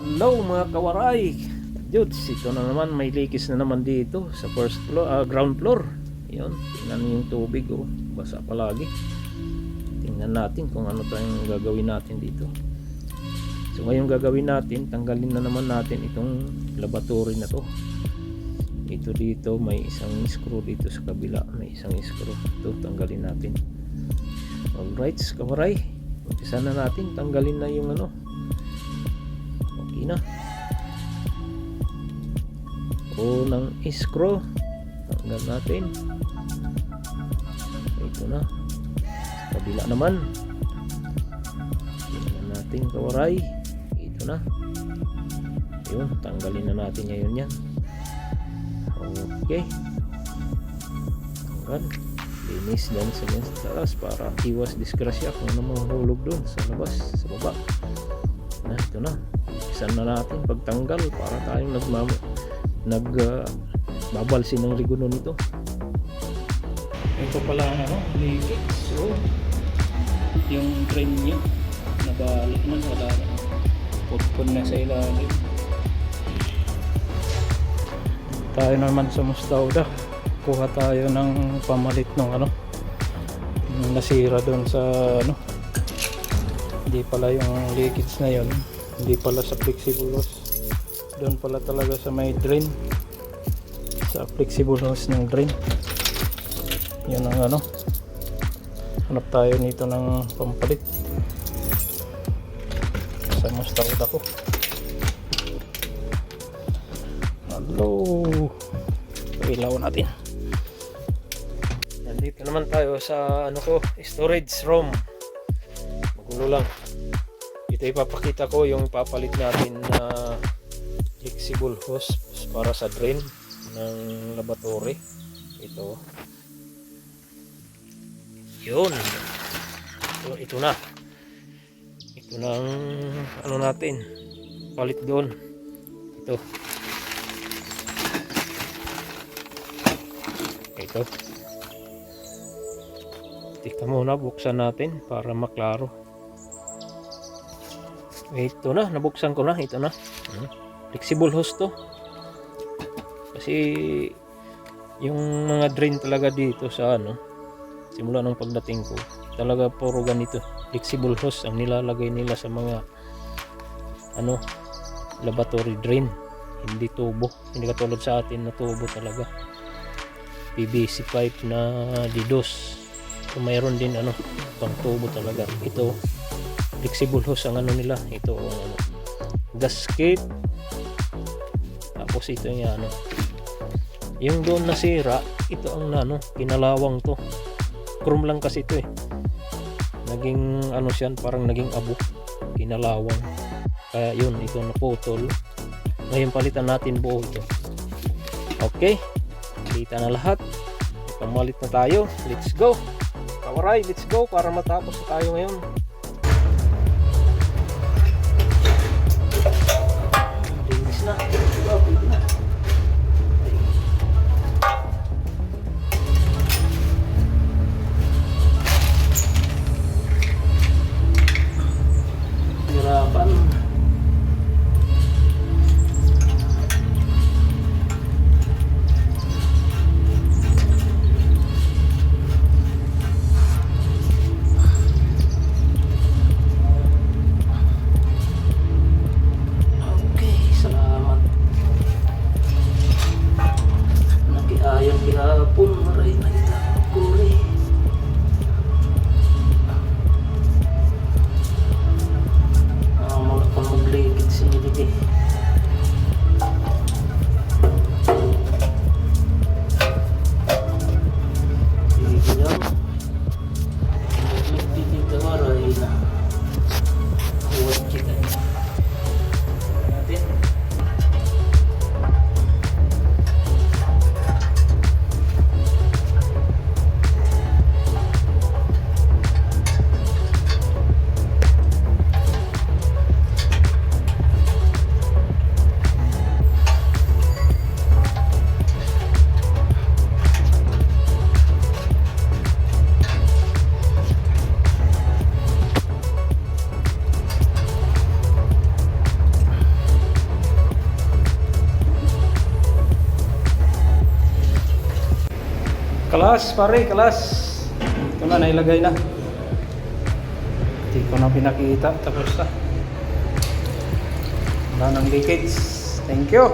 Hello mga kawaray, Judes, ito na naman, may likis na naman dito sa first floor, ground floor. Yun, tingnan yung tubig, oh, basa palagi. Tingnan natin kung ano tayong gagawin natin dito. So ngayon gagawin natin, tanggalin na naman natin itong laboratory na to. Ito dito, may isang screw dito sa kabila, may isang screw. Ito, tanggalin natin. Alright, kawaray, umpisa na natin, tanggalin na yung ano. Okay na. Unang screw, tanggal natin. Ito na. Kabila naman. Tingnan natin kawaray. Ito na. Yun, tanggalin na natin ngayon yan. Okay. Tanggal. Linis dan sa taas para iwas disgrasya kung ano mahulog doon sa labas, sa baba. Na, ito na. Isan na natin pagtanggal para tayong babalsin ng riguno nito. Ito pala ang ano, leakage. So, yung drain niya nabalik na, wala na. Putpun na sa ilalim. Tayo naman sa Mustauda. Kuha tayo ng pamalit ng ano, yung nasira doon sa ano. Hindi pala yung leakage na yun, hindi pala sa flexible hose, doon pala talaga sa may drain, sa flexible hose ng drain. Yun ang ano, hanap tayo nito ng pampalit sa Mustauda ko. Hello, ilaw natin. Nandito naman tayo sa ano ko, storage room. Magulo lang. Ito ipapakita ko yung papalit natin na flexible hose para sa drain ng laboratory. Ito. Yun. Ito na. Ito na ang ano natin. Palit doon. Ito. Ito. Tika muna, buksan natin para maklaro. Ito na, nabuksan ko na. Ito na. Flexible hose to. Kasi yung mga drain talaga dito sa ano, simula nung pagdating ko, talaga puro ganito. Flexible hose ang nilalagay nila sa mga ano, laboratory drain. Hindi tubo. Hindi katulad sa atin na tubo talaga. PVC pipe na didos. So mayroon din ano, pang tubo talaga. Ito flexible hose ang ano nila. Ito ano, gasket. Tapos ito yung ano, yung doon nasira, ito ang ano, kinalawang to. Chrome lang kasi ito eh. Naging ano siyan, parang naging abo. Kinalawang. Kaya yun, ito naputol. Ngayon palitan natin buo ito. Okay. Kita na lahat. Pamalit na tayo. Let's go. Kawaray, let's go para matapos na tayo ngayon. Linis na. Pwede na. Hirapan. Kalas pare, kalas. Ito na, nailagay na. Hindi ko na pinakita. Tapos na. Wala ng leakage. Thank you.